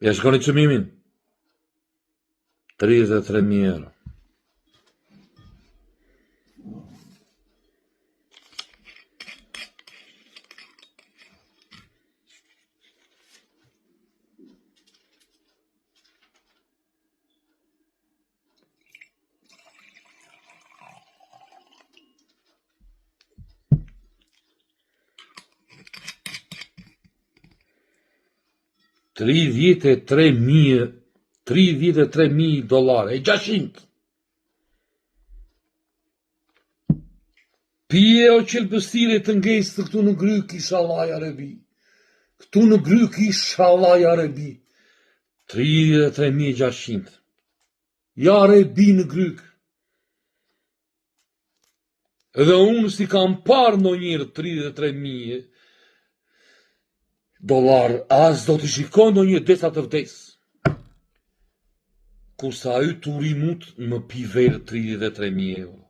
Ja shkoni çmimin. 33.000 euro. $33.000 e 600. Pije o qelbësire të ngesë këtu në gryk inshallah ja Rebi. Këtu në gryk inshallah ja Rebi. 33.600. Ja Rebi në gryk. Edhe unë si kam parë ndonjëherë $33.000, as do të shikon ndonjë desa të vdes. Kurse ai turimut më pi verë 33.000 euro.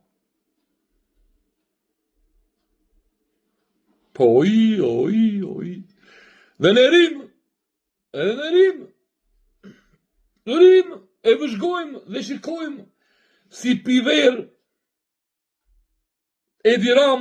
Po, oj. Dhe në rim, e vëzhgojmë dhe shikojmë si pi verë Edi Rama